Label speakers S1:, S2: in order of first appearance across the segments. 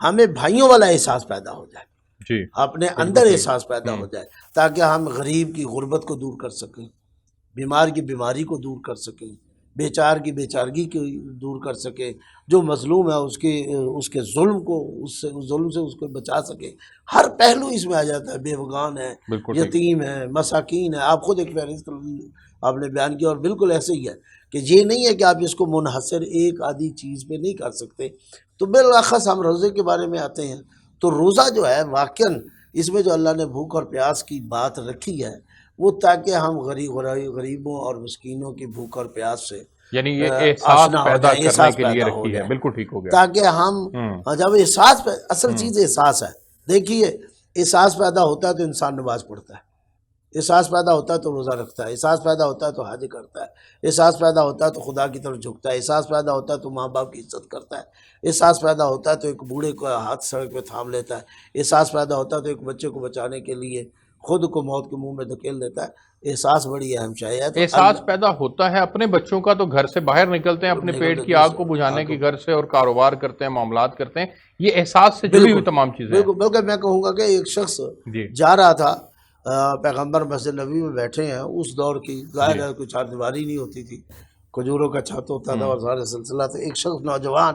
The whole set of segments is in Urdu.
S1: ہمیں بھائیوں والا احساس پیدا ہو جائے،
S2: جی
S1: اپنے اندر احساس پیدا ہو جائے، تاکہ ہم غریب کی غربت کو دور کر سکیں، بیمار کی بیماری کو دور کر سکیں، بیچار کی بیچارگی کو دور کر سکیں، جو مظلوم ہے اس کے ظلم کو اس ظلم سے اس کو بچا سکیں۔ ہر پہلو اس میں آ جاتا ہے، بیوگان ہے، یتیم ہے، مساکین ہے، آپ خود ایک فہرست آپ نے بیان کیا، اور بالکل ایسے ہی ہے کہ یہ نہیں ہے کہ آپ اس کو منحصر ایک آدھی چیز پہ نہیں کر سکتے۔ تو بالاخص ہم روزے کے بارے میں آتے ہیں، تو روزہ جو ہے واقعاً اس میں جو اللہ نے بھوک اور پیاس کی بات رکھی ہے وہ تاکہ ہم غریبوں اور مسکینوں کی بھوک اور پیاس سے
S2: یعنی یہ احساس پیدا کرنے کے لیے رکھی ہے، بالکل ٹھیک ہو گیا،
S1: تاکہ ہم جب احساس اصل چیز احساس ہے۔ دیکھیے احساس پیدا ہوتا ہے تو انسان نماز پڑھتا ہے، احساس پیدا ہوتا ہے تو روزہ رکھتا ہے، احساس پیدا ہوتا ہے تو حج کرتا ہے، احساس پیدا ہوتا ہے تو خدا کی طرف جھکتا ہے، احساس پیدا ہوتا ہے تو ماں باپ کی عزت کرتا ہے، احساس پیدا ہوتا ہے تو ایک بوڑھے کو ہاتھ سڑک پہ تھام لیتا ہے، احساس پیدا ہوتا ہے تو ایک بچے کو بچانے کے لیے خود کو موت کے منہ میں دھکیل دیتا ہے۔ احساس بڑی اہم شے ہے۔ تو
S2: احساس پیدا ہوتا ہے اپنے بچوں کا تو گھر سے باہر نکلتے ہیں اپنے پیٹ کی آگ کو بجھانے کی گھر سے، اور کاروبار کرتے ہیں، معاملات کرتے ہیں، یہ احساس سے جڑی ہوئی تمام چیزیں ہیں۔
S1: بالکل میں کہوں گا کہ ایک شخص جا رہا تھا، پیغمبر مسجد نبی میں بیٹھے ہیں، اس دور کی ظاہر ہے کوئی چار دیواری نہیں ہوتی تھی، کھجوروں کا چھت ہوتا تھا اور سارے سلسلہ تھا۔ ایک شخص نوجوان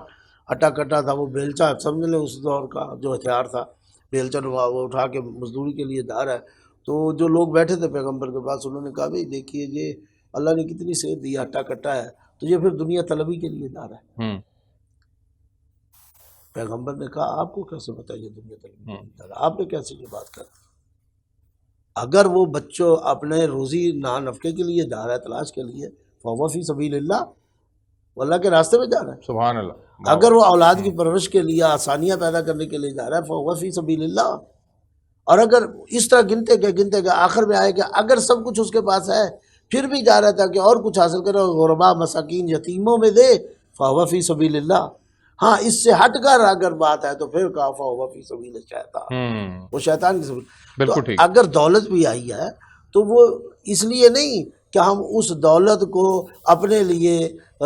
S1: ہٹا کٹا تھا، وہ بیلچہ سمجھ لیں اس دور کا جو ہتھیار تھا، بیلچہ وہ اٹھا کے مزدوری کے لیے جا رہا ہے۔ تو جو لوگ بیٹھے تھے پیغمبر کے پاس، انہوں نے کہا بھئی دیکھیے یہ اللہ نے کتنی صحت دی، ہٹا کٹا ہے، تو یہ پھر دنیا طلبی کے لیے جا رہا ہے۔ پیغمبر نے کہا آپ کو کیسے پتا یہ دنیا طلبی کے لیے جا رہا ہے؟ آپ نے کیسے یہ بات کر؟ اگر وہ بچوں اپنے روزی نفقے کے لیے جا رہا ہے، تلاش کے لیے، فہو فی سبیل اللہ، وہ اللہ کے راستے میں جا رہا ہے۔
S2: سبحان اللہ۔
S1: اگر وہ اولاد کی پرورش کے لیے آسانیاں پیدا کرنے کے لیے جا رہا ہے، فہو فی سبیل اللہ۔ اور اگر اس طرح گنتے گئے آخر میں آئے کہ اگر سب کچھ اس کے پاس ہے پھر بھی جا رہا تھا کہ اور کچھ حاصل کرے، غربا مساکین یتیموں میں دے، فہو فی سبیل اللہ۔ ہاں اس سے ہٹ کر اگر بات ہے تو پھر کہا فہو فی سبیل الشیطان، وہ شیطان کی سبیل۔ تو اگر دولت بھی آئی ہے تو وہ اس لیے نہیں کہ ہم اس دولت کو اپنے لیے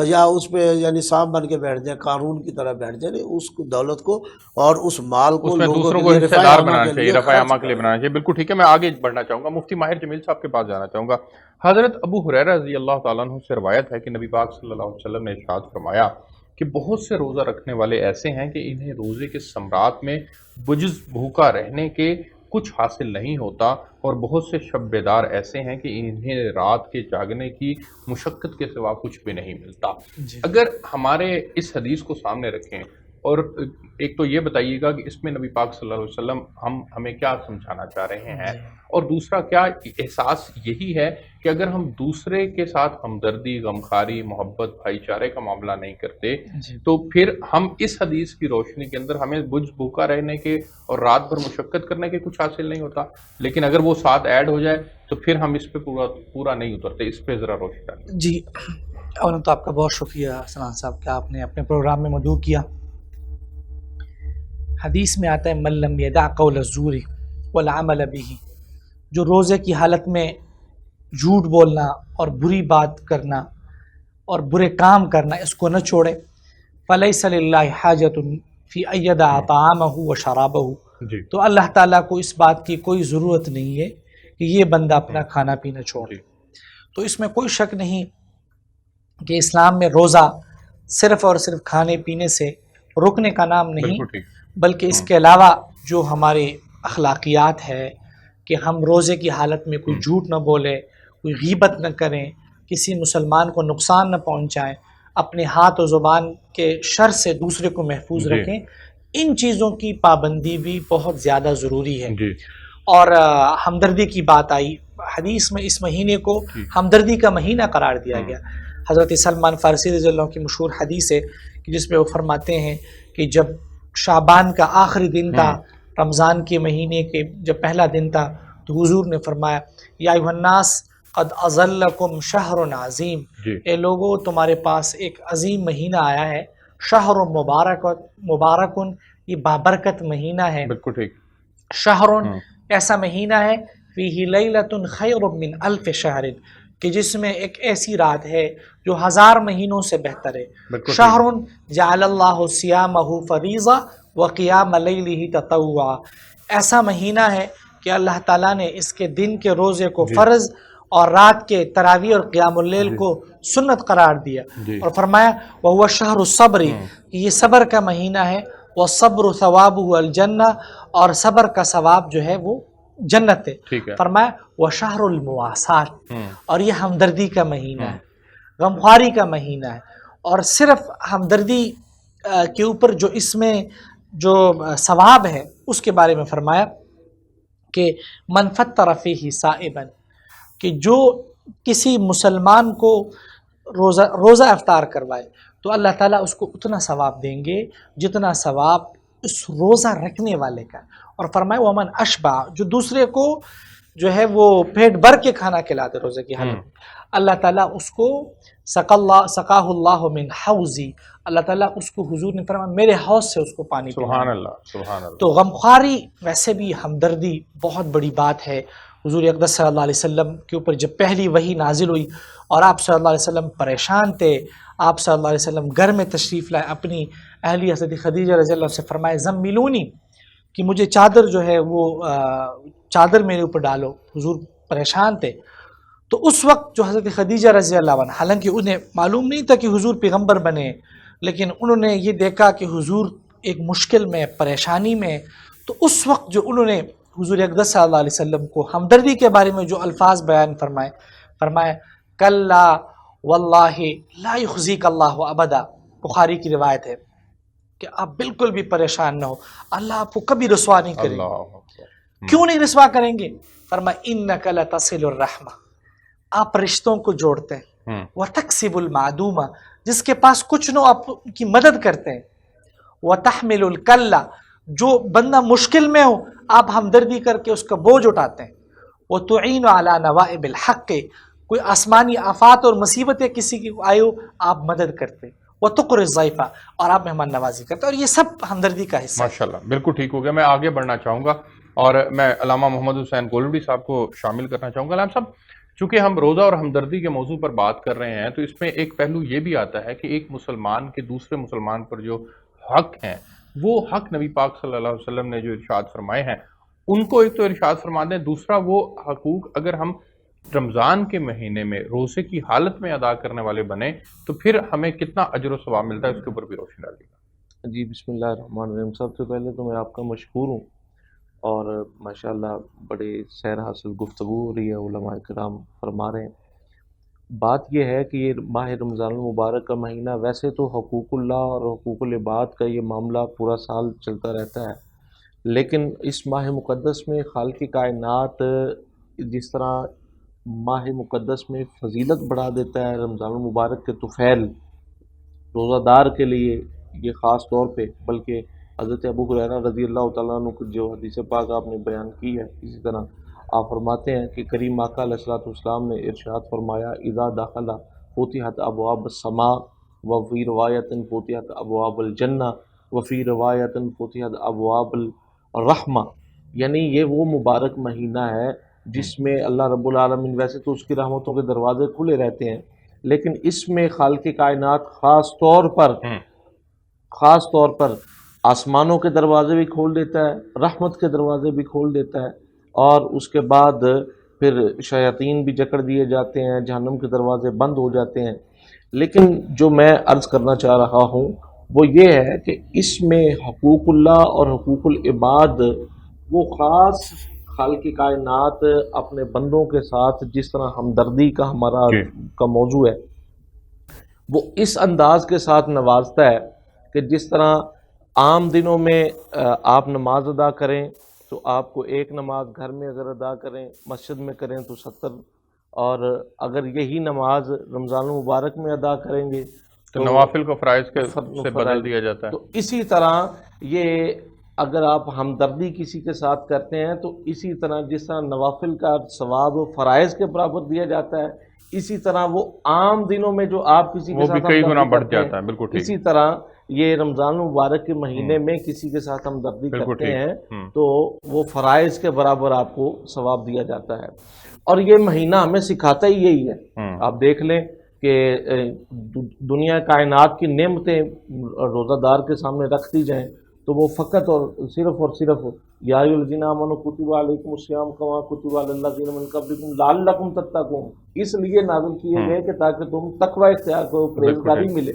S1: یا اس پہ یعنی سانپ بن کے بیٹھ جائیں، قارون کی طرح بیٹھ جائیں، اس دولت کو اور اس مال کو
S2: دوسروں کو حصہ دار بنانا چاہیے، رفع عامہ کے لیے بنانا چاہیے۔ بالکل ٹھیک ہے، میں آگے بڑھنا چاہوں گا، مفتی ماہر جمیل صاحب کے پاس جانا چاہوں گا۔ حضرت ابو ہریرہ رضی اللہ تعالیٰ عنہ سے روایت ہے کہ نبی پاک صلی اللہ علیہ وسلم نے ارشاد فرمایا کہ بہت سے روزہ رکھنے والے ایسے ہیں کہ انہیں روزے کے ثمرات میں بجز بھوکا رہنے کے کچھ حاصل نہیں ہوتا، اور بہت سے شب بیدار ایسے ہیں کہ انہیں رات کے جاگنے کی مشقت کے سوا کچھ بھی نہیں ملتا۔ اگر ہمارے اس حدیث کو سامنے رکھیں اور ایک تو یہ بتائیے گا کہ اس میں نبی پاک صلی اللہ علیہ وسلم ہمیں کیا سمجھانا چاہ رہے ہیں، اور دوسرا کیا احساس یہی ہے کہ اگر ہم دوسرے کے ساتھ ہمدردی، غمخواری، محبت، بھائی چارے کا معاملہ نہیں کرتے تو پھر ہم اس حدیث کی روشنی کے اندر ہمیں بجھ بھوکا رہنے کے اور رات بھر مشقت کرنے کے کچھ حاصل نہیں ہوتا، لیکن اگر وہ ساتھ ایڈ ہو جائے تو پھر ہم اس پہ پورا نہیں اترتے۔ اس پہ ذرا روشنی ڈالیں۔
S3: جی اولا تو آپ کا بہت شکریہ سلام صاحب کہ آپ نے اپنے پروگرام میں مدعو کیا۔ حدیث میں آتا ہے من لم یدع قول الزور والعمل به، جو روزے کی حالت میں جھوٹ بولنا اور بری بات کرنا اور برے کام کرنا اس کو نہ چھوڑے، فلیس للہ حاجۃ فی ان یدع طعامہ وشرابہ، تو اللہ تعالیٰ کو اس بات کی کوئی ضرورت نہیں ہے کہ یہ بندہ اپنا کھانا پینا چھوڑے۔ تو اس میں کوئی شک نہیں کہ اسلام میں روزہ صرف اور صرف کھانے پینے سے رکنے کا نام نہیں، بلکہ اس کے علاوہ جو ہمارے اخلاقیات ہے کہ ہم روزے کی حالت میں کوئی جھوٹ نہ بولے، کوئی غیبت نہ کریں، کسی مسلمان کو نقصان نہ پہنچائیں، اپنے ہاتھ و زبان کے شر سے دوسرے کو محفوظ رکھیں، ان چیزوں کی پابندی بھی بہت زیادہ ضروری ہے۔ اور ہمدردی کی بات آئی، حدیث میں اس مہینے کو ہمدردی کا مہینہ قرار دیا گیا۔ حضرت سلمان فارسی رضی اللہ عنہ کی مشہور حدیث ہے کہ جس میں وہ فرماتے ہیں کہ جب شعبان کا آخری دن تھا، رمضان کے مہینے کے جب پہلا دن تھا، تو حضور نے فرمایا یا ایھا الناس قد اظلکم شہر عظیم، اے لوگو تمہارے پاس ایک عظیم مہینہ آیا ہے، شہر مبارکن، یہ بابرکت مہینہ ہے، بالکل ٹھیک، شہر ایسا مہینہ ہے فیہ لیلۃ خیر من الف شہر، کہ جس میں ایک ایسی رات ہے جو 1000 مہینوں سے بہتر ہے، شہر جعل اللہ صیامہ فریضہ وقیام لیلہ تطوعا، ایسا مہینہ ہے کہ اللہ تعالیٰ نے اس کے دن کے روزے کو فرض اور رات کے تراویح اور قیام اللیل کو سنت قرار دیا، اور فرمایا وَهُوَ شَهْرُ الصَّبْرِ، کہ یہ صبر کا مہینہ ہے، وَالصَّبْرُ ثَوَابُهُ الْجَنَّةُ، اور صبر کا ثواب جو ہے وہ جنت ہے۔ فرمایا وَشَهْرُ الْمُوَاسَاةِ، اور یہ ہمدردی کا مہینہ ہے، غمخواری کا مہینہ ہے، اور صرف ہمدردی کے اوپر جو اس میں جو ثواب ہے اس کے بارے میں فرمایا کہ من فطر فیہ صائما، کہ جو کسی مسلمان کو روزہ افطار کروائے تو اللہ تعالیٰ اس کو اتنا ثواب دیں گے جتنا ثواب اس روزہ رکھنے والے کا۔ اور فرمایا ومن اشبع، جو دوسرے کو جو ہے وہ پیٹ بھر کے کھانا کھلاتے روزے کی حالت میں، اللہ تعالیٰ اس کو سقاہ اللہ من حوضی، اللہ تعالیٰ اس کو حضور نے فرمایا میرے حوض سے اس کو پانی پلانا۔
S2: سبحان اللہ، سبحان اللہ۔
S3: تو غمخواری ویسے بھی ہمدردی بہت بڑی بات ہے۔ حضور اقدس صلی اللہ علیہ وسلم کے اوپر جب پہلی وحی نازل ہوئی اور آپ صلی اللہ علیہ وسلم پریشان تھے، آپ صلی اللہ علیہ وسلم گھر میں تشریف لائے، اپنی اہلیہ حضرت خدیجہ رضی اللہ عنہا سے فرمائے زملونی، کہ مجھے چادر جو ہے وہ چادر میرے اوپر ڈالو، حضور پریشان تھے۔ تو اس وقت جو حضرت خدیجہ رضی اللہ عنہ، حالانکہ انہیں معلوم نہیں تھا کہ حضور پیغمبر بنے، لیکن انہوں نے یہ دیکھا کہ حضور ایک مشکل میں، پریشانی میں، تو اس وقت جو انہوں نے حضور اقدس صلی اللہ علیہ وسلم کو ہمدردی کے بارے میں جو الفاظ بیان فرمائے کلا واللہ لا یخزیک اللہ ابدا، بخاری کی روایت ہے کہ آپ بالکل بھی پریشان نہ ہو، اللہ آپ کو کبھی رسوا نہیں کرے گا۔ کیوں نہیں رسوا کریں گے؟ فرمایا انک لتصل الرحمہ، آپ رشتوں کو جوڑتے ہیں، وتکسب المعدومہ، جس کے پاس کچھ نہ آپ کی مدد کرتے ہیں، وتحمل الکلہ، جو بندہ مشکل میں ہو آپ ہمدردی کر کے اس کا بوجھ اٹھاتے ہیں، وتعین علی نوائب الحق، کوئی آسمانی آفات اور مصیبتیں کسی کی آئے ہو آپ مدد کرتے ہیں، وتقر الضیف، اور آپ مہمان نوازی کرتے ہیں، اور یہ سب ہمدردی کا حصہ ہے۔
S2: ماشاءاللہ، بالکل ٹھیک ہو گیا۔ میں آگے بڑھنا چاہوں گا اور میں علامہ محمد حسین گولوڑی صاحب کو شامل کرنا چاہوں گا۔ علامہ صاحب، چونکہ ہم روزہ اور ہمدردی کے موضوع پر بات کر رہے ہیں تو اس میں ایک پہلو یہ بھی آتا ہے کہ ایک مسلمان کے دوسرے مسلمان پر جو حق ہیں وہ حق نبی پاک صلی اللہ علیہ وسلم نے جو ارشاد فرمائے ہیں ان کو ایک تو ارشاد فرما دیں، دوسرا وہ حقوق اگر ہم رمضان کے مہینے میں روزے کی حالت میں ادا کرنے والے بنے تو پھر ہمیں کتنا اجر و ثواب ملتا ہے، اس کے اوپر بھی روشنی ڈالیے گا۔
S4: جی بسم اللہ الرحمن الرحیم۔ سب سے پہلے تو میں آپ کا مشکور ہوں، اور ماشاءاللہ بڑے سیر حاصل گفتگو ہو رہی ہے، علماء کرام فرما رہے ہیں۔ بات یہ ہے کہ یہ ماہ رمضان المبارک کا مہینہ، ویسے تو حقوق اللہ اور حقوق العباد کا یہ معاملہ پورا سال چلتا رہتا ہے، لیکن اس ماہ مقدس میں خالق کائنات جس طرح ماہ مقدس میں فضیلت بڑھا دیتا ہے رمضان المبارک کے طفیل روزہ دار کے لیے یہ خاص طور پہ، بلکہ حضرت ابو ہریرہ رضی اللہ تعالیٰ عنہ کو جو حدیث پاک آپ نے بیان کی ہے، اسی طرح آپ فرماتے ہیں کہ کریم آقا علیہ الصلوۃ والسلام نے ارشاد فرمایا اذا دخل فتحت ابواب السماء وفی روایت فتحت ابواب الجنہ وفی روایت فتحت ابواب الرحمہ، یعنی یہ وہ مبارک مہینہ ہے جس میں اللہ رب العالمین، ویسے تو اس کی رحمتوں کے دروازے کھلے رہتے ہیں، لیکن اس میں خالق کائنات خاص طور پر آسمانوں کے دروازے بھی کھول دیتا ہے، رحمت کے دروازے بھی کھول دیتا ہے، اور اس کے بعد پھر شیاطین بھی جکڑ دیے جاتے ہیں، جہنم کے دروازے بند ہو جاتے ہیں۔ لیکن جو میں عرض کرنا چاہ رہا ہوں وہ یہ ہے کہ اس میں حقوق اللہ اور حقوق العباد وہ خاص خالق کائنات اپنے بندوں کے ساتھ جس طرح ہمدردی کا ہمارا کا موضوع ہے وہ اس انداز کے ساتھ نوازتا ہے کہ جس طرح عام دنوں میں آپ نماز ادا کریں تو آپ کو ایک نماز گھر میں اگر ادا کریں، مسجد میں کریں تو 70، اور اگر یہی نماز رمضان المبارک میں ادا کریں گے
S2: تو نوافل کو فرائض کے سے بدل دیا جاتا ہے۔
S4: تو اسی طرح یہ اگر آپ ہمدردی کسی کے ساتھ کرتے ہیں تو اسی طرح جس طرح نوافل کا ثواب فرائض کے برابر دیا جاتا ہے، اسی طرح وہ عام دنوں میں جو آپ کسی کے ساتھ
S2: کئی گنا بڑھ جاتا ہے۔ بالکل ٹھیک۔
S4: اسی طرح یہ رمضان المبارک کے مہینے میں کسی کے ساتھ ہمدردی کرتے ہیں تو وہ فرائض کے برابر آپ کو ثواب دیا جاتا ہے، اور یہ مہینہ ہمیں سکھاتا ہی یہی ہے۔ آپ دیکھ لیں کہ دنیا کائنات کی نعمتیں روزہ دار کے سامنے رکھ دی جائیں تو وہ فقط اور صرف یا ایھا الذین آمنوا کتب علیکم الصیام کما کتب علی الذین من قبلکم لعلکم تتقون، اس لیے نازل کیے گئے کہ تاکہ تم تقوی اختیار کرو، پرہیزگاری ملے۔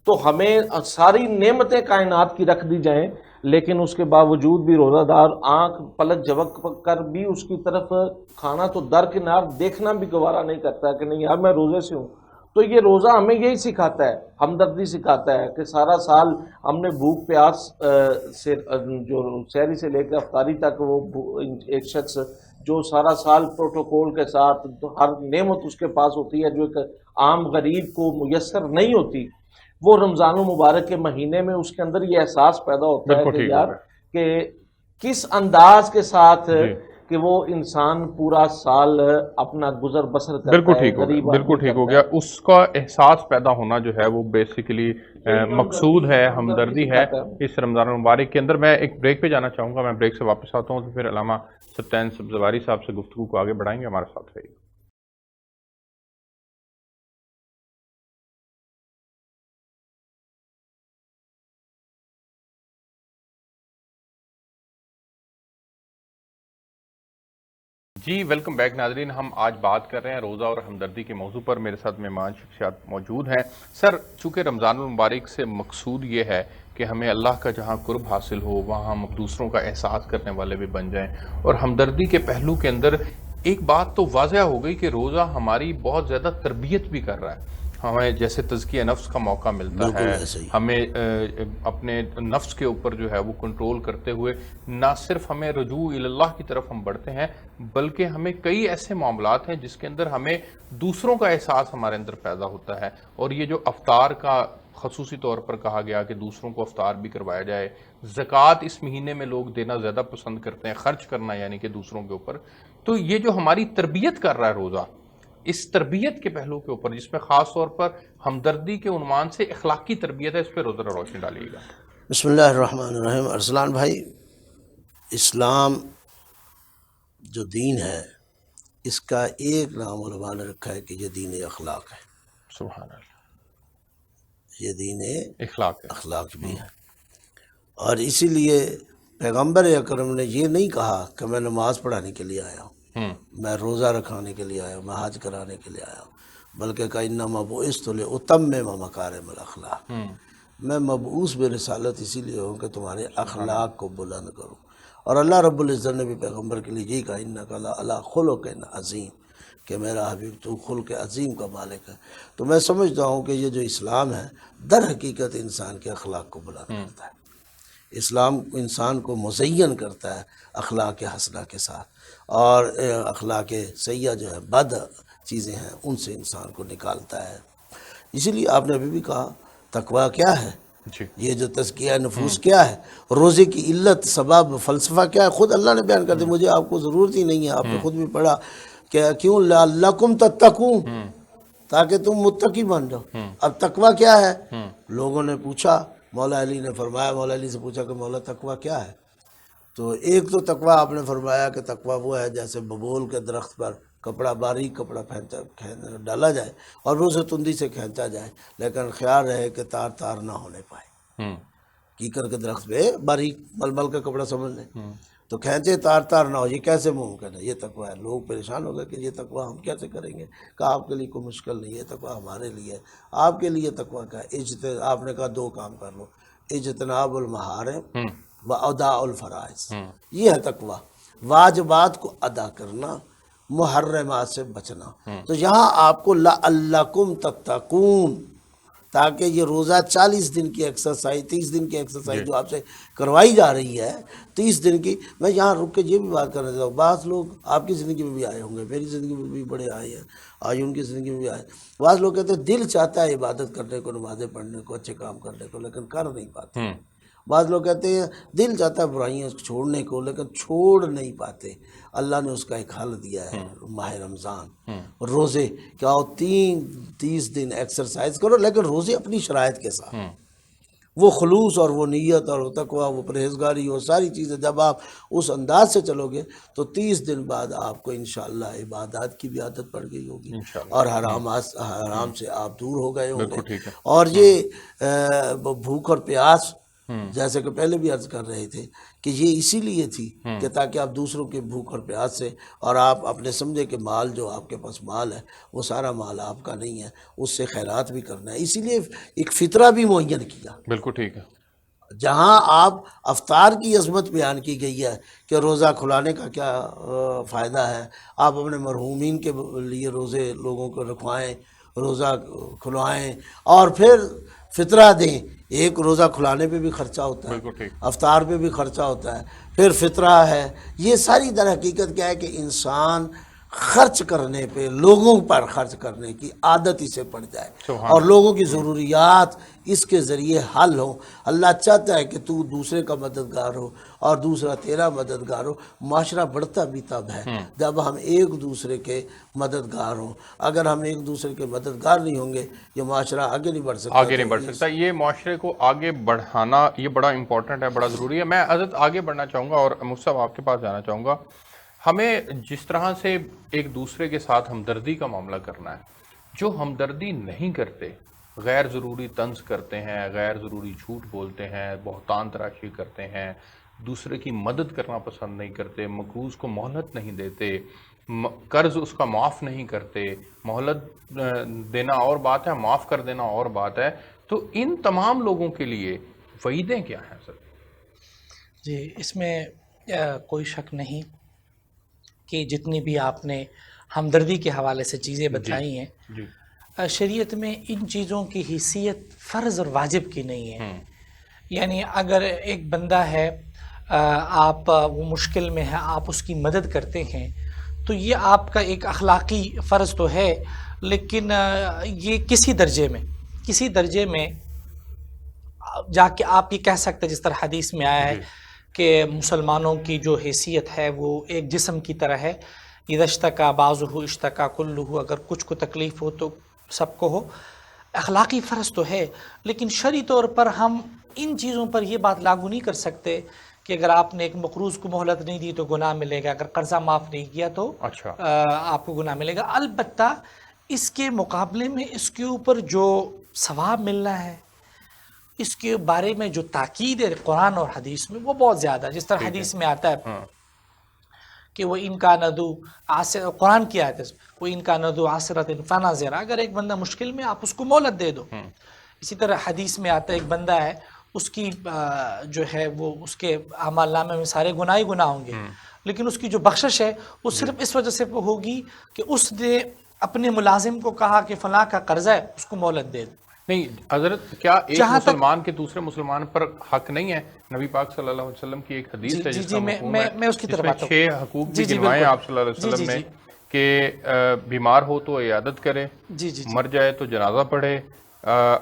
S4: تو ہمیں ساری نعمتیں کائنات کی رکھ دی جائیں، لیکن اس کے باوجود بھی روزہ دار آنکھ پلک جھپک کر بھی اس کی طرف کھانا تو درکنار دیکھنا بھی گوارا نہیں کرتا کہ نہیں یار میں روزے سے ہوں۔ تو یہ روزہ ہمیں یہی سکھاتا ہے، ہمدردی سکھاتا ہے کہ سارا سال ہم نے بھوک پیاس سے جو سحری سے لے کے افطاری تک وہ ایک شخص جو سارا سال پروٹوکول کے ساتھ ہر نعمت اس کے پاس ہوتی ہے جو ایک عام غریب کو میسر نہیں ہوتی، وہ رمضان المبارک کے مہینے میں اس کے اندر یہ احساس پیدا ہوتا ہے کہ یار کہ کس انداز کے ساتھ کہ وہ انسان پورا سال اپنا گزر بسر کرتا ہے۔
S2: بالکل ٹھیک ہو گیا، اس کا احساس پیدا ہونا جو ہے وہ بیسیکلی مقصود ہے، ہمدردی ہے اس رمضان المبارک کے اندر۔ میں ایک بریک پہ جانا چاہوں گا، میں بریک سے واپس آتا ہوں تو پھر علامہ سبطین سبزواری صاحب سے گفتگو کو آگے بڑھائیں گے، ہمارے ساتھ رہیے۔ جی ویلکم بیک ناظرین، ہم آج بات کر رہے ہیں روزہ اور ہمدردی کے موضوع پر۔ میرے ساتھ مہمان شخصیات موجود ہیں۔ سر، چونکہ رمضان المبارک سے مقصود یہ ہے کہ ہمیں اللہ کا جہاں قرب حاصل ہو وہاں ہم دوسروں کا احساس کرنے والے بھی بن جائیں، اور ہمدردی کے پہلو کے اندر ایک بات تو واضح ہو گئی کہ روزہ ہماری بہت زیادہ تربیت بھی کر رہا ہے، ہمیں جیسے تزکیہ نفس کا موقع ملتا ہے، ہمیں اپنے نفس کے اوپر جو ہے وہ کنٹرول کرتے ہوئے نہ صرف ہمیں رجوع اللہ کی طرف ہم بڑھتے ہیں، بلکہ ہمیں کئی ایسے معاملات ہیں جس کے اندر ہمیں دوسروں کا احساس ہمارے اندر پیدا ہوتا ہے۔ اور یہ جو افطار کا خصوصی طور پر کہا گیا کہ دوسروں کو افطار بھی کروایا جائے، زکوٰۃ اس مہینے میں لوگ دینا زیادہ پسند کرتے ہیں، خرچ کرنا یعنی کہ دوسروں کے اوپر، تو یہ جو ہماری تربیت کر رہا ہے روزہ، اس تربیت کے پہلو کے اوپر جس میں خاص طور پر ہمدردی کے عنوان سے اخلاقی تربیت ہے، اس پہ روزہ روشنی ڈالیے گا۔
S1: بسم اللہ الرحمن الرحیم۔ ارسلان بھائی، اسلام جو دین ہے اس کا ایک نام علماء نے رکھا ہے کہ یہ دین اخلاق ہے۔
S2: سبحان اللہ،
S1: یہ دین
S2: اخلاق
S1: بھی ہے، اور اسی لیے پیغمبر اکرم نے یہ نہیں کہا کہ میں نماز پڑھانے کے لیے آیا ہوں، میں روزہ رکھانے کے لیے آیا ہوں، میں حج کرانے کے لیے آیا ہوں، بلکہ کہ انما بعثت لاتمم مکارم الاخلاق، میں مبعوث برسالت اسی لیے ہوں کہ تمہارے اخلاق کو بلند کروں۔ اور اللہ رب العزت نے بھی پیغمبر کے لیے یہی کہا انک لعلی خلق عظیم، کہ میرا حبیب تو خلق عظیم کا مالک ہے۔ تو میں سمجھتا ہوں کہ یہ جو اسلام ہے در حقیقت انسان کے اخلاق کو بلند کرتا ہے، اسلام انسان کو مزین کرتا ہے اخلاق حسنہ کے ساتھ، اور اخلاق سیئہ جو ہے بد چیزیں ہیں ان سے انسان کو نکالتا ہے۔ اسی لیے آپ نے ابھی بھی کہا تقویٰ کیا ہے، یہ جو تزکیہ نفوس کیا ہے، روزے کی علت سبب فلسفہ کیا ہے، خود اللہ نے بیان کر دیا، مجھے آپ کو ضرورت ہی نہیں ہے، آپ نے خود بھی پڑھا کہ کیوں لعلکم تتقون، تاکہ تم متقی بن جاؤ۔ اب تقویٰ کیا ہے؟ لوگوں نے پوچھا، مولا علی نے فرمایا، مولا علی سے پوچھا کہ مولا تقویٰ کیا ہے؟ تو ایک تو تقویٰ آپ نے فرمایا کہ تقویٰ وہ ہے جیسے ببول کے درخت پر کپڑا، باریک کپڑا ڈالا جائے اور وہ اسے تندی سے کھینچا جائے، لیکن خیال رہے کہ تار تار نہ ہونے پائے۔ کیکر کے درخت پہ باریک ململ کا کپڑا سمجھ لیں تو کھینچے تار تار نہ ہو، یہ کیسے ممکن ہے؟ یہ تقویٰ ہے۔ لوگ پریشان ہو گئے کہ یہ تقویٰ ہم کیسے کریں گے؟ کہا آپ کے لیے کوئی مشکل نہیں ہے، تقویٰ ہمارے لیے ہے۔ آپ کے لیے تقویٰ کا آپ نے کہا دو کام کر لو، اجتناب المحارم و اداء الفرائض، یہ ہے تقویٰ، واجبات کو ادا کرنا، محرمات سے بچنا۔ تو یہاں آپ کو لعلکم تتقون، تاکہ یہ روزہ 40 دن کی ایکسرسائز، 30 دن کی ایکسرسائز جو آپ سے کروائی جا رہی ہے، 30 دن کی، میں یہاں رک کے یہ بھی بات کرنا چاہتا ہوں، بعض لوگ آپ کی زندگی میں بھی آئے ہوں گے، میری زندگی میں بھی بڑے آئے ہیں، آج ان کی زندگی میں بھی آئے، بعض لوگ کہتے ہیں دل چاہتا ہے عبادت کرنے کو، نمازیں پڑھنے کو، اچھے کام کرنے کو، لیکن کر نہیں پاتے۔ بعض لوگ کہتے ہیں دل چاہتا ہے برائیاں چھوڑنے کو، لیکن چھوڑ نہیں پاتے۔ اللہ نے اس کا ایک حل دیا ہے، ماہ رمضان، روزے کہ آؤ 30 دن ایکسرسائز کرو، لیکن روزے اپنی شرائط کے ساتھ، وہ خلوص اور وہ نیت اور وہ تقویٰ، وہ پرہیزگاری، وہ ساری چیزیں جب آپ اس انداز سے چلو گے تو 30 دن بعد آپ کو انشاءاللہ عبادات کی بھی عادت پڑ گئی ہوگی، اور حرام سے آپ دور ہو گئے ہوں گے، اور یہ بھوک اور پیاس جیسے کہ پہلے بھی عرض کر رہے تھے کہ یہ اسی لیے تھی کہ تاکہ آپ دوسروں کے بھوک اور پیاس سے، اور آپ اپنے سمجھے کہ مال جو آپ کے پاس مال ہے وہ سارا مال آپ کا نہیں ہے، اس سے خیرات بھی کرنا ہے، اسی لیے ایک فطرہ بھی معین کیا۔
S2: بالکل ٹھیک ہے۔
S1: جہاں آپ افطار کی عظمت بیان کی گئی ہے کہ روزہ کھلانے کا کیا فائدہ ہے، آپ اپنے مرحومین کے لیے روزے لوگوں کو رکھوائیں، روزہ کھلوائیں، اور پھر فطرہ دیں۔ ایک روزہ کھلانے پہ بھی خرچہ ہوتا ہے،
S2: بالکل ٹھیک۔
S1: افطار پہ بھی خرچہ ہوتا ہے، پھر فطرہ ہے۔ یہ ساری در حقیقت کیا ہے کہ انسان خرچ کرنے پہ، لوگوں پر خرچ کرنے کی عادت اسے پڑ جائے،
S2: سبحان
S1: اور لوگوں کی ضروریات اس کے ذریعے حل ہو۔ اللہ چاہتا ہے کہ تو دوسرے کا مددگار ہو اور دوسرا تیرا مددگار ہو۔ معاشرہ بڑھتا بھی تب ہے جب ہم ایک دوسرے کے مددگار ہوں۔ اگر ہم ایک دوسرے کے مددگار نہیں ہوں گے یہ معاشرہ آگے نہیں بڑھ سکتا۔
S2: آگے نہیں بڑھ سکتا۔ یہ معاشرے کو آگے بڑھانا یہ بڑا امپورٹنٹ ہے، بڑا ضروری ہے۔ میں حضرت آگے بڑھنا چاہوں گا اور مفتی صاحب آپ کے پاس جانا چاہوں گا۔ ہمیں جس طرح سے ایک دوسرے کے ساتھ ہمدردی کا معاملہ کرنا ہے، جو ہمدردی نہیں کرتے، غیر ضروری طنز کرتے ہیں، غیر ضروری جھوٹ بولتے ہیں، بہتان تراشی کرتے ہیں، دوسرے کی مدد کرنا پسند نہیں کرتے، مقروض کو مہلت نہیں دیتے، قرض اس کا معاف نہیں کرتے، مہلت دینا اور بات ہے، معاف کر دینا اور بات ہے، تو ان تمام لوگوں کے لیے وعیدیں کیا ہیں سر؟
S3: جی، اس میں کوئی شک نہیں کہ جتنی بھی آپ نے ہمدردی کے حوالے سے چیزیں بتائی ہیں،
S2: جی
S3: شریعت میں ان چیزوں کی حیثیت فرض اور واجب کی نہیں ہے۔ یعنی اگر ایک بندہ ہے، آپ وہ مشکل میں ہے، آپ اس کی مدد کرتے ہیں تو یہ آپ کا ایک اخلاقی فرض تو ہے، لیکن یہ کسی درجے میں جا کے آپ یہ کہہ سکتے جس طرح حدیث میں آیا ہے کہ مسلمانوں کی جو حیثیت ہے وہ ایک جسم کی طرح ہے، اذا اشتکا بعضہ اشتکا کلہ، اگر کچھ کو تکلیف ہو تو سب کو ہو۔ اخلاقی فرض تو ہے، لیکن شرعی طور پر ہم ان چیزوں پر یہ بات لاگو نہیں کر سکتے کہ اگر آپ نے ایک مقروض کو مہلت نہیں دی تو گناہ ملے گا، اگر قرضہ معاف نہیں کیا تو
S2: اچھا
S3: آپ کو گناہ ملے گا۔ البتہ اس کے مقابلے میں اس کے اوپر جو ثواب ملنا ہے، اس کے بارے میں جو تاکید ہے قرآن اور حدیث میں وہ بہت زیادہ ہے۔ جس طرح حدیث میں آتا ہے کہ وہ ان کا ندو قرآن کی آیت ہے، وہ ان کا ندو عسرت فناظر، اگر ایک بندہ مشکل میں آپ اس کو مہلت دے دو۔ اسی طرح حدیث میں آتا ہے ایک بندہ ہے، اس کی جو ہے وہ اس کے اعمال نامے میں سارے گناہ ہی گناہ ہوں گے، لیکن اس کی جو بخشش ہے وہ صرف اس وجہ سے ہوگی کہ اس نے اپنے ملازم کو کہا کہ فلاں کا قرضہ ہے، اس کو مہلت دے دو۔
S2: نہیں حضرت، کیا ایک مسلمان کے دوسرے مسلمان پر حق نہیں ہے؟ نبی پاک صلی اللہ علیہ وسلم کی ایک حدیث ہے جس کا مفہوم ہے،
S3: میں اس کی طرف آتا ہوں،
S2: 6 حقوق بھی گنوائے ہیں آپ صلی اللہ علیہ وسلم نے کہ بیمار ہو تو عیادت کرے، مر جائے تو جنازہ پڑھے،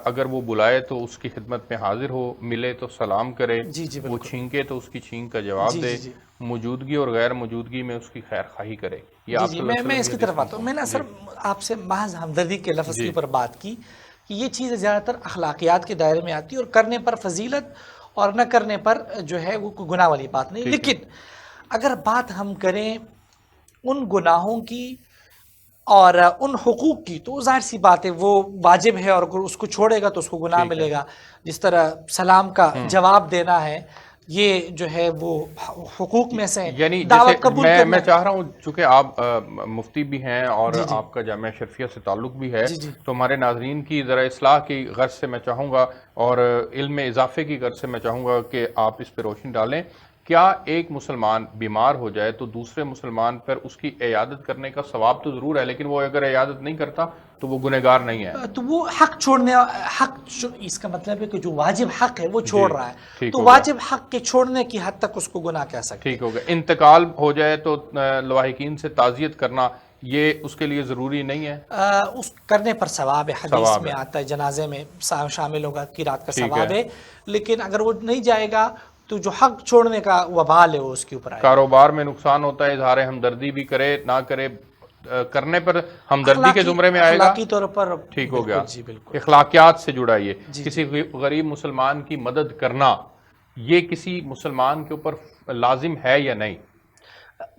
S2: اگر وہ بلائے تو اس کی خدمت میں حاضر ہو، ملے تو سلام کرے، وہ چھینکے تو اس کی چھینک کا جواب دے، موجودگی اور غیر موجودگی میں اس کی خیر خواہی کرے۔ یہ آپ صلی اللہ علیہ وسلم
S3: میں اس کی طرف آتا ہوں۔ میں نے سر آپ سے محض ہمدردی کے لفظ کے اوپر بات کی کہ یہ چیز زیادہ تر اخلاقیات کے دائرے میں آتی ہے، اور کرنے پر فضیلت اور نہ کرنے پر جو ہے وہ کوئی گناہ والی بات نہیں۔ لیکن اگر بات ہم کریں ان گناہوں کی اور ان حقوق کی تو ظاہر سی بات ہے وہ واجب ہے، اور اگر اس کو چھوڑے گا تو اس کو گناہ ملے گا۔ جس طرح سلام کا جواب دینا ہے، یہ جو ہے وہ حقوق میں سے
S2: یعنی
S3: دعوت قبول کرنا۔
S2: میں چاہ رہا ہوں چونکہ آپ مفتی بھی ہیں اور آپ کا جامعہ اشرفیہ سے تعلق بھی ہے، تو ہمارے ناظرین کی ذرا اصلاح کی غرض سے میں چاہوں گا اور علم میں اضافے کی غرض سے میں چاہوں گا کہ آپ اس پہ روشنی ڈالیں۔ کیا ایک مسلمان بیمار ہو جائے تو دوسرے مسلمان پر اس کی عیادت کرنے کا ثواب تو ضرور ہے، لیکن وہ اگر عیادت نہیں کرتا تو وہ گنہگار نہیں ہے؟
S3: تو وہ حق چھوڑنے، اس کا مطلب ہے کہ جو واجب حق ہے وہ چھوڑ رہا ہے، تو واجب حق کے چھوڑنے کی حد تک اس کو گناہ کہہ سکتے ہیں۔
S2: ٹھیک ہوگا۔ انتقال ہو جائے تو لواحقین سے تعزیت کرنا یہ اس کے لیے ضروری نہیں ہے؟
S3: اس کرنے پر ثواب ہے، حدیث میں آتا ہے جنازے میں شامل ہوگا کی رات کا ثواب ہے، لیکن اگر وہ نہیں جائے گا تو جو حق چھوڑنے کا وبال ہے وہ اس کے اوپر آئے گا۔
S2: کاروبار میں نقصان ہوتا ہے، اظہار ہمدردی بھی کرے نہ کرے، کرنے پر ہمدردی کے زمرے میں آئے گا،
S3: اخلاقی طور پر
S2: ٹھیک ہو گیا۔
S3: جی بالکل،
S2: اخلاقیات سے جڑا یہ کسی غریب مسلمان کی مدد کرنا، یہ کسی مسلمان کے اوپر لازم ہے یا نہیں؟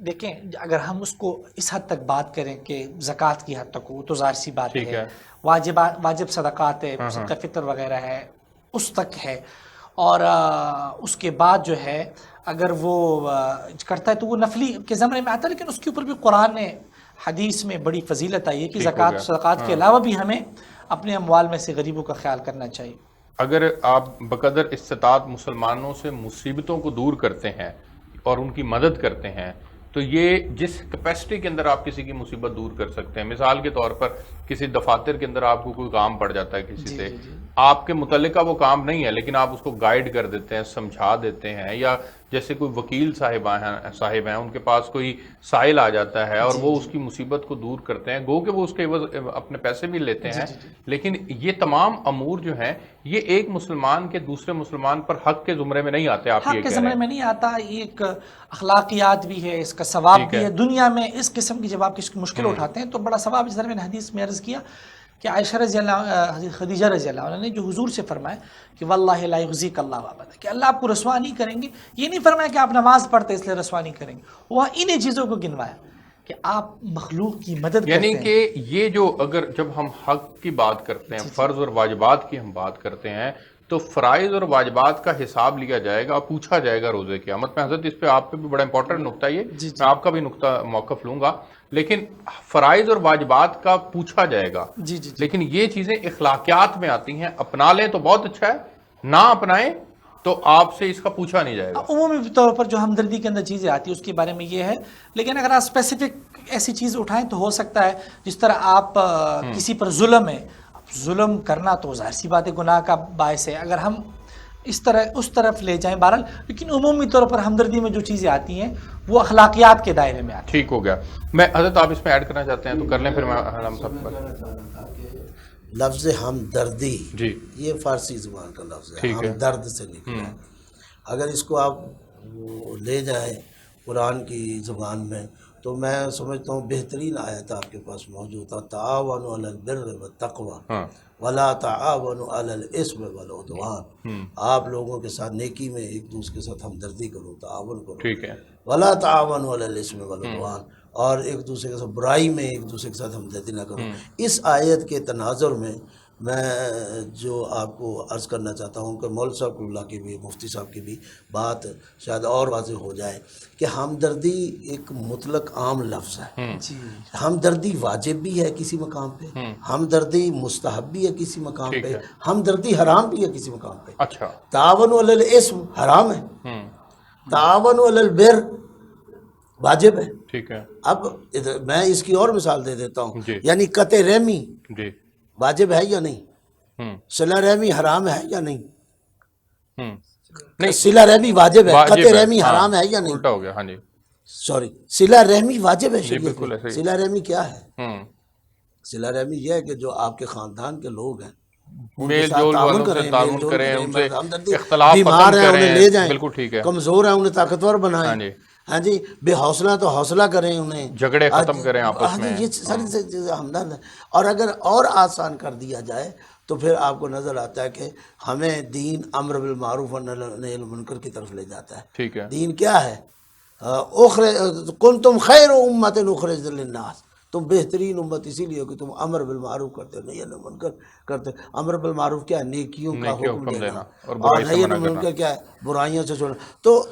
S3: دیکھیں اگر ہم اس کو اس حد تک بات کریں کہ زکوٰۃ کی حد تک ہو تو ظاہر سی بات ہے، واجب صدقات ہے، صدقہ فطر وغیرہ ہے، اس تک ہے، اور اس کے بعد جو ہے اگر وہ کرتا ہے تو وہ نفلی کے زمرے میں آتا ہے، لیکن اس کے اوپر بھی قرآن نے حدیث میں بڑی فضیلت آئی ہے کہ زکوٰۃ صدقات کے علاوہ بھی ہمیں اپنے اموال میں سے غریبوں کا خیال کرنا چاہیے۔
S2: اگر آپ بقدر استطاعت مسلمانوں سے مصیبتوں کو دور کرتے ہیں اور ان کی مدد کرتے ہیں تو یہ جس کیپیسٹی کے اندر آپ کسی کی مصیبت دور کر سکتے ہیں، مثال کے طور پر کسی دفاتر کے اندر آپ کو کوئی کام پڑ جاتا ہے کسی سے، آپ کے متعلقہ وہ کام نہیں ہے لیکن آپ اس کو گائیڈ کر دیتے ہیں، سمجھا دیتے ہیں، یا جیسے کوئی وکیل صاحب ہیں ان کے پاس کوئی سائل آ جاتا ہے اور وہ اس کی مصیبت کو دور کرتے ہیں، گو کہ وہ اس کے عوض اپنے پیسے بھی لیتے ہیں، لیکن یہ تمام امور جو ہیں یہ ایک مسلمان کے دوسرے مسلمان پر حق کے زمرے میں نہیں آتے۔ آپ
S3: حق کے زمرے میں نہیں آتا، ایک اخلاقیات بھی ہے، اس کا ثواب بھی ہے دنیا میں۔ اس قسم کی جب آپ کسی مشکل اٹھاتے ہیں تو بڑا ثواب، جس طرح میں نے حدیث میں عرض کیا کہ عائشہ رضی اللہ، خدیجہ رضی اللہ عنہ نے جو حضور سے فرمایا کہ واللہ لا یخزیک اللہ ابدا، کہ اللہ آپ کو رسوا نہیں کریں گے، یہ نہیں فرمایا کہ آپ نماز پڑھتے اس لیے رسوا نہیں کریں گے، وہ انہیں چیزوں کو گنوایا کہ آپ مخلوق کی مدد کرتے ہیں۔
S2: یعنی کہ یہ جو اگر جب ہم حق کی بات کرتے ہیں، فرض اور واجبات کی ہم بات کرتے ہیں، تو فرائض اور واجبات کا حساب لیا جائے گا، پوچھا جائے گا روزے قیامت میں۔ حضرت اس پہ آپ پہ بھی بڑا امپورٹنٹ نقطہ ہے یہ، میں آپ کا بھی نقطہ موقف لوں گا، لیکن فرائض اور واجبات کا پوچھا جائے گا، لیکن یہ چیزیں اخلاقیات میں آتی ہیں۔ اپنا لیں تو بہت اچھا ہے، نہ اپنائیں تو آپ سے اس کا پوچھا نہیں جائے گا۔
S3: عمومی طور پر جو ہمدردی کے اندر چیزیں آتی ہیں اس کے بارے میں یہ ہے، لیکن اگر آپ اسپیسیفک ایسی چیز اٹھائیں تو ہو سکتا ہے جس طرح آپ کسی پر ظلم ہے، ظلم کرنا تو ظاہر سی بات ہے گناہ کا باعث ہے، اگر ہم اس طرف لے جائیں بہرحال، لیکن عمومی طور پر ہمدردی میں جو چیزیں آتی ہیں وہ اخلاقیات کے دائرے میں آتی ہیں۔
S2: ٹھیک ہو گیا۔ میں حضرت آپ اس میں ایڈ کرنا چاہتے ہیں تو کر لیں، پھر میں ہم سب پر
S1: لفظ ہمدردی
S2: جی
S1: یہ فارسی زبان کا لفظ ہے، ہمدرد سے نکلا ہے۔ اگر اس کو آپ لے جائیں قرآن کی زبان میں تو میں سمجھتا ہوں بہترین آیت آپ کے پاس موجود تھا، تعاونوا علی البر والتقوی ولا تعاونوا علی الاثم والعدوان، آپ لوگوں کے ساتھ نیکی میں ایک دوسرے کے ساتھ ہمدردی کرو، تعاون کرو،
S2: ٹھیک ہے،
S1: ولا تعاونوا علی الاثم والعدوان، اور ایک دوسرے کے ساتھ برائی میں ایک دوسرے کے ساتھ ہمدردی نہ کرو۔ اس آیت کے تناظر میں میں جو آپ کو عرض کرنا چاہتا ہوں کہ مولوی صاحب اللہ کی بھی، مفتی صاحب کی بھی بات شاید اور واضح ہو جائے کہ ہمدردی ایک مطلق عام لفظ ہے۔ ہمدردی واجب بھی ہے کسی مقام پہ، ہمدردی مستحب بھی ہے کسی مقام پہ، ہمدردی حرام بھی ہے کسی مقام پہ۔
S2: اچھا،
S1: تعاون علی الاثم حرام ہے، تعاون علی البر واجب ہے۔
S2: ٹھیک ہے،
S1: اب میں اس کی اور مثال دے دیتا ہوں، یعنی قطع رحمی
S2: جی
S1: واجب ہے یا نہیں، صلہ رحمی حرام ہے یا نہیں؟ صلہ رحمی واجب ہے، قطع رحمی حرام ہے یا نہیں؟
S2: الٹا ہو گیا، ہاں جی،
S1: سوری، صلہ رحمی واجب ہے شریعت
S2: بالکل
S1: میں۔
S2: ایسے ہی۔
S1: صلہ رحمی کیا ہے؟ صلہ رحمی یہ ہے کہ جو آپ کے خاندان کے لوگ ہیں ان کے
S2: میل
S1: ساتھ
S2: جول
S1: تعاون
S2: والوں سے
S1: کریں،
S2: تعاون
S1: میل جول
S2: کریں، ان سے
S1: ہمدردی،
S2: اختلاف
S1: بیمار
S2: ختم
S1: ہیں انہیں
S2: کریں،
S1: لے جائیں،
S2: بالکل ٹھیک ہے،
S1: کمزور ہیں انہیں طاقتور
S2: ہاں
S1: بنائیں،
S2: جی،
S1: ہاں جی، بے حوصلہ تو حوصلہ کریں انہیں،
S2: جھگڑے ختم کریں آپس
S1: ہاں
S2: میں،
S1: جی، یہ ساری چیزیں ہمدرد ہیں۔ اور اگر اور آسان کر دیا جائے تو پھر آپ کو نظر آتا ہے کہ ہمیں دین امر بالمعروف و نہی عن المنکر کی طرف لے جاتا ہے۔
S2: ٹھیک ہے،
S1: دین کیا ہے؟ کنتم خیر امت اخرجت للناس، تم بہترین امت اسی لیے ہو کہ تم امر بالمعروف کرتے ہو، نہی عن المنکر کرتے ہو۔ امر بالمعروف کیا ہے؟ نیکیوں کا حکم دینا، اور نہی عن المنکر کیا ہے؟ برائیوں سے چھوڑنا۔ تو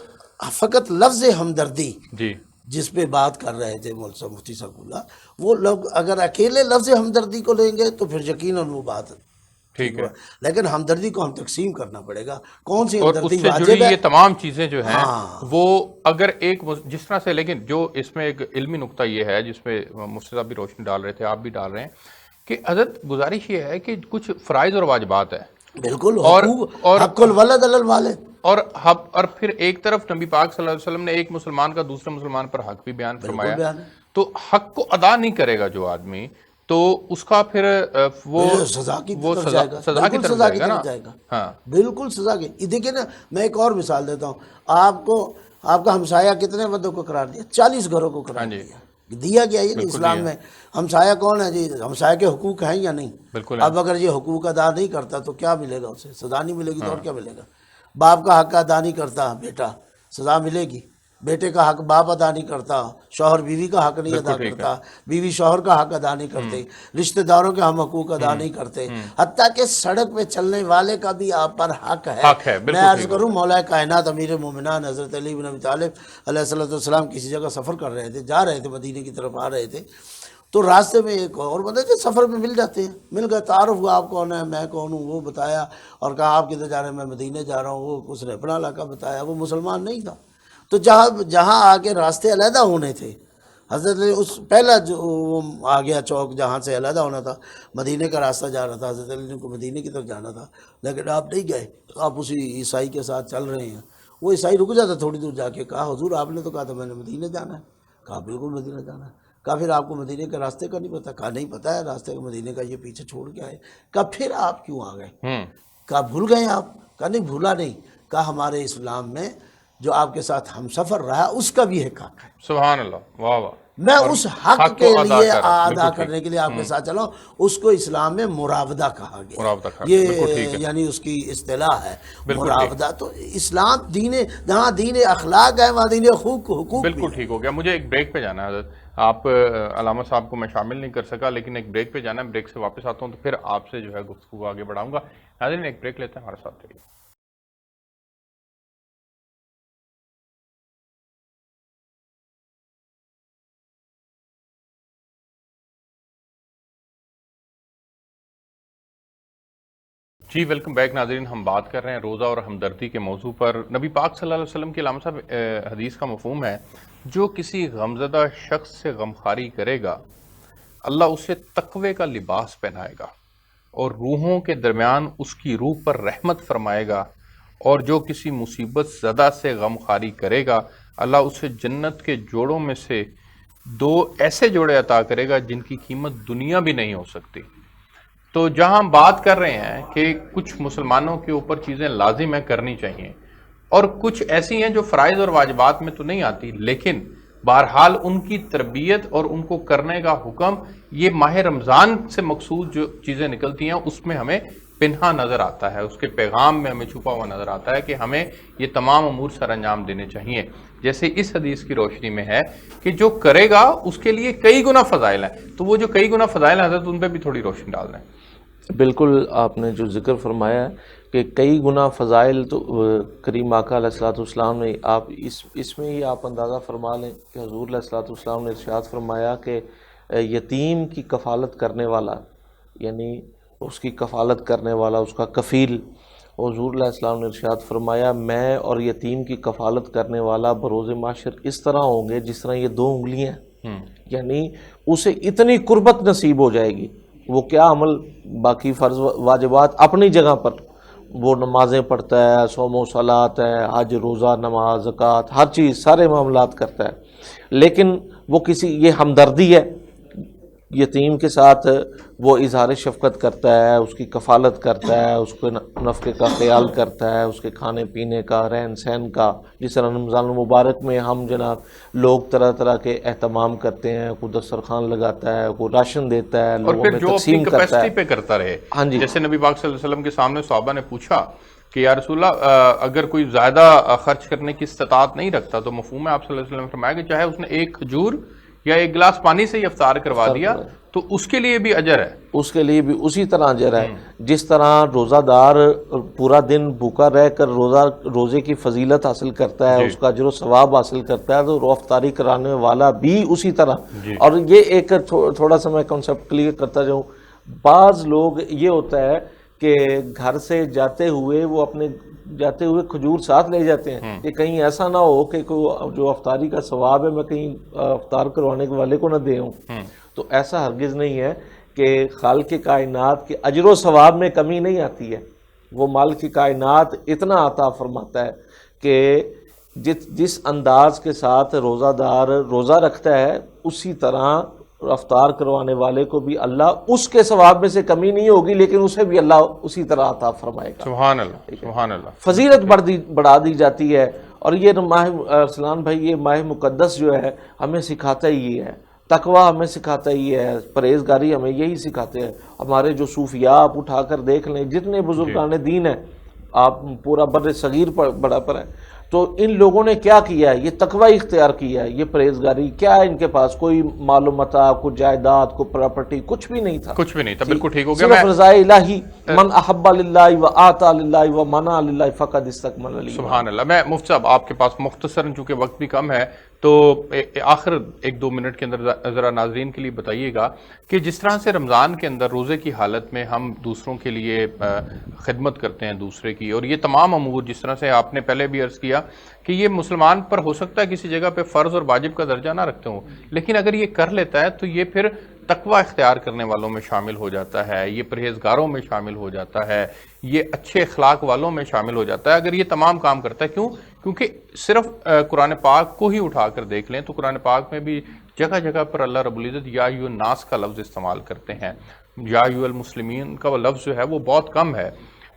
S1: فقط لفظ ہمدردی
S2: جی،
S1: جس پہ بات کر رہے تھے مولوی صاحب مفتی صاحب اللہ، وہ لوگ اگر اکیلے لفظ ہمدردی کو لیں گے تو پھر یقیناً وہ بات
S2: ٹھیک ہے،
S1: لیکن ہمدردی کو ہم تقسیم کرنا پڑے گا، کون سی
S2: اور اس
S1: ہمدردی
S2: سے
S1: واجب
S2: جڑی
S1: ہے۔
S2: یہ تمام چیزیں جو ہیں
S1: ہاں،
S2: وہ اگر ایک جس طرح سے، لیکن جو اس میں ایک علمی نقطہ یہ ہے جس پہ مفتی صاحب بھی روشنی ڈال رہے تھے، آپ بھی ڈال رہے ہیں، کہ حضرت گزارش یہ ہے کہ کچھ فرائض اور واجبات ہیں،
S1: بالکل،
S2: اور
S1: حق الولد علی الوالد،
S2: اور پھر ایک طرف نبی پاک صلی اللہ علیہ وسلم نے ایک مسلمان کا دوسرے مسلمان پر حق بھی بیان فرمایا، تو حق کو ادا نہیں کرے گا جو آدمی تو اس کا پھر وہ
S1: سزا کی
S2: وہ
S1: طرف جائے گا،
S2: سزا کی
S1: بالکل
S2: طرف
S1: سزا کی
S2: جائے گا نا،
S1: طرف جائے گا،
S2: ہاں،
S1: بالکل سزا کی۔ یہ دیکھیں نا، میں ایک اور مثال دیتا ہوں آپ کو، آپ کا ہمسایہ کتنے بندوں کو قرار دیا؟ 40 گھروں کو قرار دیا گیا ہے نا اسلام میں۔ ہمسایہ کون ہے جی؟ ہمسایہ کے حقوق ہیں یا نہیں؟
S2: بالکل۔
S1: اب اگر یہ حقوق ادا نہیں کرتا تو کیا ملے گا اسے؟ سزا نہیں ملے گی تو اور کیا ملے گا؟ باپ کا حق ادا نہیں کرتا بیٹا، سزا ملے گی، بیٹے کا حق باپ ادا نہیں کرتا، شوہر بیوی کا حق نہیں ادا کرتا، بیوی شوہر کا حق ادا نہیں کرتے، رشتہ داروں کے ہم حقوق ادا نہیں کرتے، حتیٰ کہ سڑک پہ چلنے والے کا بھی آپ پر حق ہے۔ میں عرض کروں مولا کائنات امیر مومنان حضرت علی بن ابی طالب علیہ السلام کسی جگہ سفر کر رہے تھے، جا رہے تھے مدینے کی طرف آ رہے تھے، تو راستے میں ایک اور بندے تھے، سفر میں مل جاتے ہیں، مل گئے، تعارف ہوا آپ کون ہیں، میں کون ہوں، وہ بتایا اور کہا آپ کدھر جا رہے ہیں، میں مدینے جا رہا ہوں، وہ اس نے اپنا علاقہ بتایا، وہ مسلمان نہیں تھا۔ تو جہاں آگے راستے علیحدہ ہونے تھے، حضرت علی اس پہلا جو وہ آ گیا چوک جہاں سے علیحدہ ہونا تھا، مدینے کا راستہ جا رہا تھا، حضرت علی کو مدینے کی طرف جانا تھا، لیکن آپ نہیں گئے، آپ اسی عیسائی کے ساتھ چل رہے ہیں۔ وہ عیسائی رک جاتا تھوڑی دور جا کے، کہا حضور آپ نے تو کہا تھا میں نے مدینے جانا ہے، کہا بالکل مدینے جانا ہے، کہا پھر آپ کو مدینے کے راستے کا نہیں پتا، کہا نہیں پتا ہے راستے کا مدینے کا، یہ پیچھے چھوڑ کے آئے، کہا پھر آپ کیوں آ گئے، کہا بھول گئے آپ، کہا نہیں بھولا نہیں، کہا ہمارے اسلام میں جو آپ کے ساتھ ہم سفر رہا اس کا بھی ایک حق ہے،
S2: سبحان اللہ، واہ واہ،
S1: میں اس حق کے لیے ادا
S2: بالکل
S1: کرنے کے لیے آپ کے ساتھ چلا ہوں۔ اس کو اسلام میں مراودہ کہا گیا،
S2: مراودہ کہا گیا، بالکل ٹھیک
S1: یہ
S2: ہے،
S1: یعنی اس کی اصطلاح ہے
S2: بالکل
S1: مراودہ۔ تو اسلام دین، جہاں دین اخلاق ہے وہاں دین حقوق بھی
S2: بالکل
S1: ہے۔
S2: ٹھیک ہو گیا۔ مجھے ایک بریک پہ جانا ہے حضرت، آپ علامہ صاحب کو میں شامل نہیں کر سکا، لیکن ایک بریک پہ جانا ہے، بریک سے واپس آتا ہوں تو پھر آپ سے جو ہے گفتگو آگے بڑھاؤں گا۔ ناظرین ایک بریک لیتے ہیں، ہمارے ساتھ رہیے۔ جی ویلکم بیک ناظرین، ہم بات کر رہے ہیں روزہ اور ہمدردی کے موضوع پر۔ نبی پاک صلی اللہ علیہ وسلم کی علامہ صاحب حدیث کا مفہوم ہے، جو کسی غمزدہ شخص سے غمخواری کرے گا اللہ اسے تقوی کا لباس پہنائے گا اور روحوں کے درمیان اس کی روح پر رحمت فرمائے گا، اور جو کسی مصیبت زدہ سے غمخواری کرے گا اللہ اسے جنت کے جوڑوں میں سے 2 ایسے جوڑے عطا کرے گا جن کی قیمت دنیا بھی نہیں ہو سکتی۔ تو جہاں ہم بات کر رہے ہیں کہ کچھ مسلمانوں کے اوپر چیزیں لازم ہیں کرنی چاہیے، اور کچھ ایسی ہیں جو فرائض اور واجبات میں تو نہیں آتی، لیکن بہرحال ان کی تربیت اور ان کو کرنے کا حکم یہ ماہ رمضان سے مقصود جو چیزیں نکلتی ہیں اس میں ہمیں پنہا نظر آتا ہے، اس کے پیغام میں ہمیں چھپا ہوا نظر آتا ہے کہ ہمیں یہ تمام امور سر انجام دینے چاہیے۔ جیسے اس حدیث کی روشنی میں ہے کہ جو کرے گا اس کے لیے کئی گنا فضائل ہیں، تو وہ جو کئی گنا فضائل ہیں حضرت ان پہ بھی تھوڑی روشنی ڈال دیں۔
S4: بالکل آپ نے جو ذکر فرمایا ہے کہ کئی گنا فضائل، تو کریم آقا علیہ الصلوۃ والسلام نے، آپ اس میں ہی آپ اندازہ فرما لیں کہ حضور علیہ الصلوۃ والسلام نے ارشاد فرمایا کہ یتیم کی کفالت کرنے والا، یعنی اس کی کفالت کرنے والا، اس کا کفیل، حضور علیہ السلام نے ارشاد فرمایا میں اور یتیم کی کفالت کرنے والا بروز محشر اس طرح ہوں گے جس طرح یہ 2 انگلیاں، یعنی اسے اتنی قربت نصیب ہو جائے گی، وہ کیا عمل باقی فرض واجبات اپنی جگہ پر، وہ نمازیں پڑھتا ہے، صوم و صلات ہے، حج، روزہ، نماز، زکوٰۃ، ہر چیز، سارے معاملات کرتا ہے، لیکن وہ کسی، یہ ہمدردی ہے یتیم کے ساتھ، وہ اظہار شفقت کرتا ہے، اس کی کفالت کرتا ہے، اس کے نفقے کا خیال کرتا ہے، اس کے کھانے پینے کا، رہن سہن کا، جس طرح رمضان المبارک میں ہم جناب لوگ طرح طرح کے اہتمام کرتے ہیں، کوئی دسترخوان لگاتا ہے، کوئی راشن دیتا ہے،
S2: اور
S4: لوگوں
S2: پھر
S4: میں
S2: جو اپنی
S4: تقسیم کرتا ہے۔
S2: کیپیسٹی پہ کرتا رہے،
S4: ہاں جی،
S2: جیسے نبی پاک صلی اللہ علیہ وسلم کے سامنے صحابہ نے پوچھا کہ یا رسول اللہ اگر کوئی زیادہ خرچ کرنے کی استطاعت نہیں رکھتا تو مفہوم ہے آپ صلی اللہ علیہ وسلم نے فرمایا کہ چاہے اس نے 1 کھجور یا 1 گلاس پانی سے ہی افطار کروا دیا تو اس کے لیے بھی اجر ہے،
S4: اس کے لیے بھی اسی طرح اجر ہے، جس طرح روزہ دار پورا دن بھوکا رہ کر روزے کی فضیلت حاصل کرتا ہے، اس کا اجر و ثواب حاصل کرتا ہے، تو افطاری کرانے والا بھی اسی طرح۔ اور یہ ایک تھوڑا سا میں کنسیپٹ کلیئر کرتا جاؤں، بعض لوگ یہ ہوتا ہے کہ گھر سے جاتے ہوئے وہ اپنے جاتے ہوئے کھجور ساتھ لے جاتے ہیں کہ کہیں ایسا نہ ہو کہ کوئی جو افطاری کا ثواب ہے میں کہیں افطار کروانے والے کو نہ دے ہوں، تو ایسا ہرگز نہیں ہے کہ خالق کائنات کے اجر و ثواب میں کمی نہیں آتی ہے، وہ مالک کائنات اتنا عطا فرماتا ہے کہ جس انداز کے ساتھ روزہ دار روزہ رکھتا ہے اسی طرح افطار کروانے والے کو بھی اللہ اس کے ثواب میں سے کمی نہیں ہوگی، لیکن اسے بھی اللہ اسی طرح عطا فرمائے گا۔
S2: سبحان اللہ، سبحان اللہ،
S4: فضیلت بڑھا دی جاتی ہے۔ اور یہ ماہ ارسلان بھائی، یہ ماہ مقدس جو ہے ہمیں سکھاتا ہی ہے، تقوی ہمیں سکھاتا ہی ہے، پرہیزگاری ہمیں یہی سکھاتے ہیں۔ ہمارے جو صوفیاء آپ اٹھا کر دیکھ لیں، جتنے بزرگان دین ہیں، آپ پورا بر صغیر بڑا پر ہے، تو ان لوگوں نے کیا کیا ہے؟ یہ تقوی اختیار کیا ہے، یہ پرہیزگاری. کیا ہے ان کے پاس؟ کوئی مال و متاع، کوئی جائیداد، کوئی پراپرٹی، کچھ بھی نہیں تھا.
S2: کچھ بھی نہیں تھا. بالکل ٹھیک ہو گیا.
S4: صرف رضا الہی. من احب للہ و آتا للہ و منع للہ فقد استکمل الایمان.
S2: سبحان اللہ. میں مفتی صاحب آپ کے پاس مختصراً چونکہ وقت بھی کم ہے تو آخر 1-2 منٹ کے اندر ذرا ناظرین کے لیے بتائیے گا کہ جس طرح سے رمضان کے اندر روزے کی حالت میں ہم دوسروں کے لیے خدمت کرتے ہیں دوسرے کی، اور یہ تمام امور جس طرح سے آپ نے پہلے بھی عرض کیا کہ یہ مسلمان پر ہو سکتا ہے کسی جگہ پہ فرض اور واجب کا درجہ نہ رکھتے ہوں، لیکن اگر یہ کر لیتا ہے تو یہ پھر تقوی اختیار کرنے والوں میں شامل ہو جاتا ہے، یہ پرہیزگاروں میں شامل ہو جاتا ہے، یہ اچھے اخلاق والوں میں شامل ہو جاتا ہے اگر یہ تمام کام کرتا ہے. کیوں؟ کیونکہ صرف قرآن پاک کو ہی اٹھا کر دیکھ لیں تو قرآن پاک میں بھی جگہ جگہ پر اللہ رب العزت یا ایھا الناس کا لفظ استعمال کرتے ہیں، یا ایھا المسلمین کا وہ لفظ جو ہے وہ بہت کم ہے.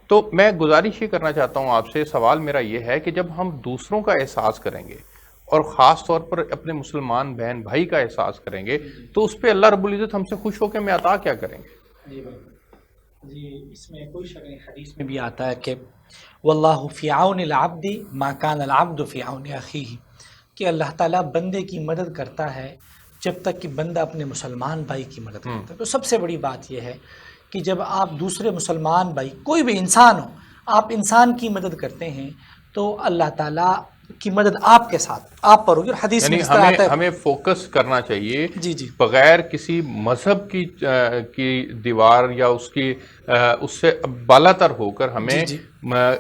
S2: تو میں گزارش یہ کرنا چاہتا ہوں آپ سے، سوال میرا یہ ہے کہ جب ہم دوسروں کا احساس کریں گے اور خاص طور پر اپنے مسلمان بہن بھائی کا احساس کریں گے تو اس پہ اللہ رب العزت ہم سے خوش ہو کے ہمیں عطا کیا کریں گے؟
S3: جی اس میں کوئی شک نہیں، حدیث میں بھی آتا ہے کہ واللہ فی عون العبد ما کان العبد فی عون اخیہ، کہ اللہ تعالیٰ بندے کی مدد کرتا ہے جب تک کہ بندہ اپنے مسلمان بھائی کی مدد کرتا ہے. تو سب سے بڑی بات یہ ہے کہ جب آپ دوسرے مسلمان بھائی، کوئی بھی انسان ہو، آپ انسان کی مدد کرتے ہیں تو اللہ تعالیٰ کی مدد آپ کے ساتھ آپ پر ہوگی. اور حدیث میں
S2: یعنی
S3: اس طرح آتا ہے،
S2: ہمیں فوکس کرنا چاہیے
S3: جی جی
S2: بغیر کسی مذہب کی دیوار یا اس سے بالا تر ہو کر ہمیں
S3: جی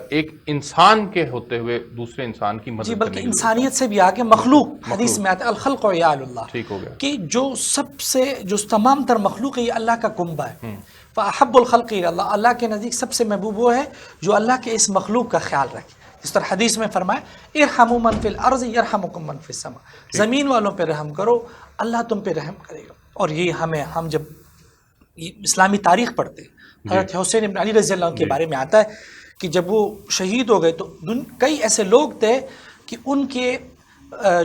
S2: ایک انسان کے ہوتے ہوئے دوسرے انسان کی مدد
S3: جی،
S2: کرنے
S3: بلکہ
S2: کی
S3: انسانیت سے بھی آگے مخلوق، حدیث میں آتا ہے الخلق عیال اللہ،
S2: ٹھیک ہو گیا.
S3: کہ جو سب سے جو تمام تر مخلوق ہے یہ اللہ کا کنبہ ہے. فاحب الخلق الی اللہ، اللہ کے نزدیک سب سے محبوب وہ ہے جو اللہ کے اس مخلوق کا خیال رکھے. اس طرح حدیث میں فرمایا ارحموا من فی الارض یرحمکم من فی السماء، زمین والوں پہ رحم کرو اللہ تم پہ رحم کرے گا. اور یہ ہم جب اسلامی تاریخ پڑھتے ہیں، حضرت حسین بن علی رضی اللہ عنہ کے بارے میں آتا ہے کہ جب وہ شہید ہو گئے تو کئی ایسے لوگ تھے کہ ان کے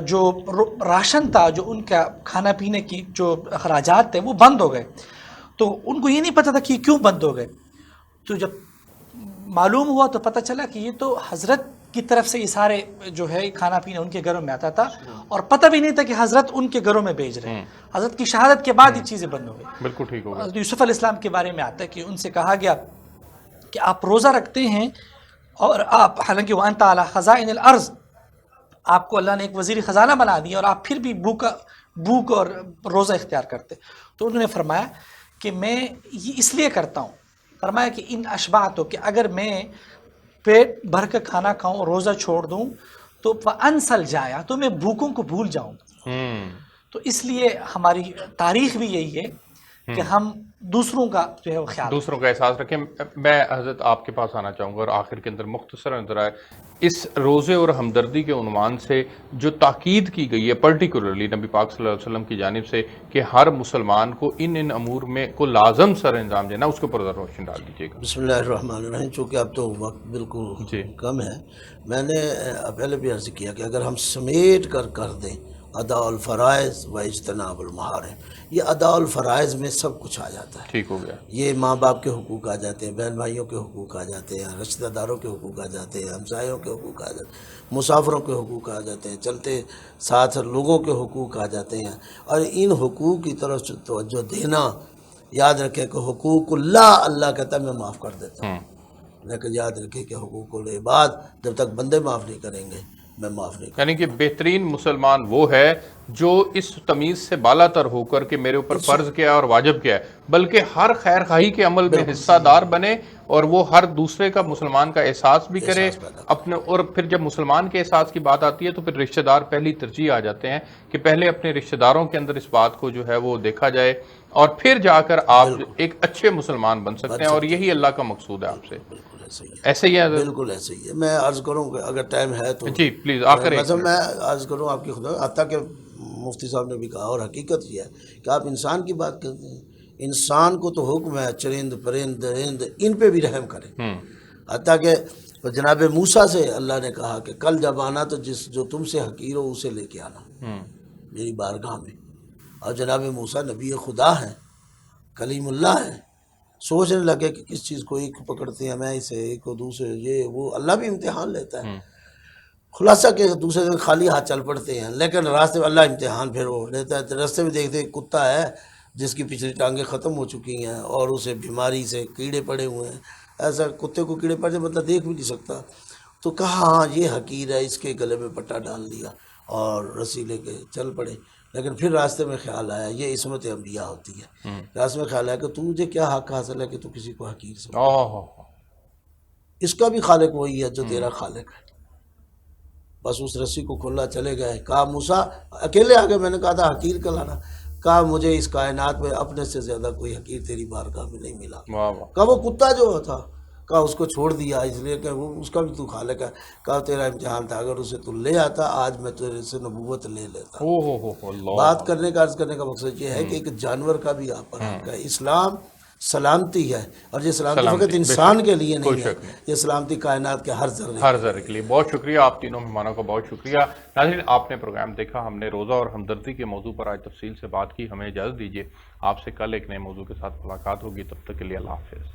S3: جو راشن تھا، جو ان کا کھانا پینے کی جو اخراجات تھے وہ بند ہو گئے. تو ان کو یہ نہیں پتہ تھا کہ یہ کیوں بند ہو گئے. تو جب معلوم ہوا تو پتہ چلا کہ یہ تو حضرت کی طرف سے یہ سارے جو ہے کھانا پینا ان کے گھروں میں آتا تھا، اور پتہ بھی نہیں تھا کہ حضرت ان کے گھروں میں بھیج رہے ہیں. حضرت کی شہادت کے بعد یہ چیزیں بند ہو گئی.
S2: بالکل ٹھیک ہو گیا.
S3: حضرت یوسف علیہ السلام کے بارے میں آتا ہے کہ ان سے کہا گیا کہ آپ روزہ رکھتے ہیں اور آپ حالانکہ وانت علی خزائن الارض، آپ کو اللہ نے ایک وزیر خزانہ بنا دیا اور آپ پھر بھی بھوک اور روزہ اختیار کرتے. تو انہوں نے فرمایا کہ میں یہ اس لیے کرتا ہوں، فرمایا کہ ان اشبعت، کہ اگر میں پیٹ بھر کے کھانا کھاؤں اور روزہ چھوڑ دوں تو فانسل جایا، تو میں بھوکوں کو بھول جاؤں گا. تو اس لیے ہماری تاریخ بھی یہی ہے کہ ہم دوسروں کا جو ہے وہ خیال،
S2: دوسروں کا احساس رکھیں. میں حضرت آپ کے پاس آنا چاہوں گا اور آخر کے اندر مختصر نظر آئے اس روزے اور ہمدردی کے عنوان سے جو تاکید کی گئی ہے پرٹیکولرلی نبی پاک صلی اللہ علیہ وسلم کی جانب سے کہ ہر مسلمان کو ان امور میں کو لازم سر انجام دینا، اس کے اوپر ذرا روشنی ڈال دیجیے گا.
S1: بسم اللہ الرحمن الرحیم. چونکہ اب تو وقت بالکل کم ہے، میں نے پہلے بھی عرض کیا کہ اگر ہم سمیٹ کر دیں ادا الفرائض و اجتناب المحارم، یہ ادا الفرائض میں سب کچھ آ جاتا ہے.
S2: ٹھیک ہو گیا.
S1: یہ ماں باپ کے حقوق آ جاتے ہیں، بہن بھائیوں کے حقوق آ جاتے ہیں، رشتہ داروں کے حقوق آ جاتے ہیں، ہمسایوں کے حقوق آ جاتے ہیں، مسافروں کے حقوق آ جاتے ہیں، چلتے ساتھ لوگوں کے حقوق آ جاتے ہیں. اور ان حقوق کی طرف توجہ دینا، یاد رکھیں کہ حقوق اللہ کہتا ہے میں معاف کر دیتا ہوں، لیکن یاد رکھیں کہ حقوق العباد جب تک بندے معاف نہیں کریں گے میں معاف نہیں کروں.
S2: یعنی کہ بہترین مسلمان وہ ہے جو اس تمیز سے بالا تر ہو کر کہ میرے اوپر فرض کیا اور واجب کیا ہے، بلکہ ہر خیر خواہی کے عمل میں حصہ دار بنے اور وہ ہر دوسرے کا مسلمان کا احساس بھی کرے اپنے. اور پھر جب مسلمان کے احساس کی بات آتی ہے تو پھر رشتہ دار پہلی ترجیح آ جاتے ہیں کہ پہلے اپنے رشتہ داروں کے اندر اس بات کو جو ہے وہ دیکھا جائے اور پھر جا کر آپ ایک اچھے مسلمان بن سکتے ہیں، اور یہی اللہ کا مقصود ہے آپ سے. ایسے ہی ہے.
S1: بالکل ایسے ہی ہے. میں عرض کروں کہ اگر ٹائم ہے تو
S2: جی پلیز آخر
S1: میں عرض کروں آپ کی خدا، حتیٰ کہ مفتی صاحب نے بھی کہا اور حقیقت یہ ہے کہ آپ انسان کی بات کرتے ہیں، انسان کو تو حکم ہے چرند پرند درند ان پہ بھی رحم کریں. حتیٰ کہ جناب موسیٰ سے اللہ نے کہا کہ کل جب آنا تو جو تم سے حقیر ہو اسے لے کے آنا میری بارگاہ میں. اور جناب موسیٰ نبی خدا ہیں، کلیم اللہ ہیں. سوچنے لگے کہ کس چیز کو ایک پکڑتے ہیں میں اسے، ایک کو دوسرے، یہ وہ، اللہ بھی امتحان لیتا ہے. خلاصہ کہ دوسرے دن خالی ہاتھ چل پڑتے ہیں، لیکن راستے میں اللہ امتحان پھر وہ لیتا ہے۔ راستے میں دیکھتے ایک کتا ہے جس کی پچھلی ٹانگیں ختم ہو چکی ہیں اور اسے بیماری سے کیڑے پڑے ہوئے ہیں، ایسا کتے کو کیڑے پڑے مطلب دیکھ بھی نہیں سکتا، تو کہا ہاں یہ حقیر ہے، اس کے گلے میں پٹا ڈال دیا اور رسی لے کے چل پڑے۔ لیکن پھر راستے میں خیال آیا، یہ عصمت انبیاء ہوتی ہے، راستے میں خیال آیا کہ تجھے کیا حق حاصل ہے کہ تو کسی کو حقیر سمجھے، اس کا بھی خالق وہی ہے جو تیرا خالق ہے۔ بس اس رسی کو کھلا چلے گئے، کہا موسیٰ اکیلے آگے، میں نے کہا تھا حقیر کا لانا، کہا مجھے اس کائنات میں اپنے سے زیادہ کوئی حقیر تیری بارگاہ میں نہیں ملا۔ کہا وہ کتا جو تھا، کہا اس کو چھوڑ دیا اس لیے کہ وہ اس کا بھی تو خالق ہے، کہا تیرا امتحان تھا، اگر اسے تو لے آتا آج میں تیرے سے نبوت لے لیتا۔ بات کرنے کا عرض کرنے کا مقصد یہ ہے کہ ایک جانور کا بھی آپ پر حق ہے۔ اسلام سلامتی ہے، اور یہ سلامتی فقط انسان کے لیے نہیں ہے، یہ سلامتی کائنات کے ہر ذرے
S2: کے لیے۔ بہت شکریہ آپ تینوں مہمانوں کا، بہت شکریہ۔ ناظرین آپ نے پروگرام دیکھا، ہم نے روزہ اور ہمدردی کے موضوع پر آج تفصیل سے بات کی۔ ہمیں اجازت دیجیے، آپ سے کل ایک نئے موضوع کے ساتھ ملاقات ہوگی، تب تک کے لیے اللہ حافظ۔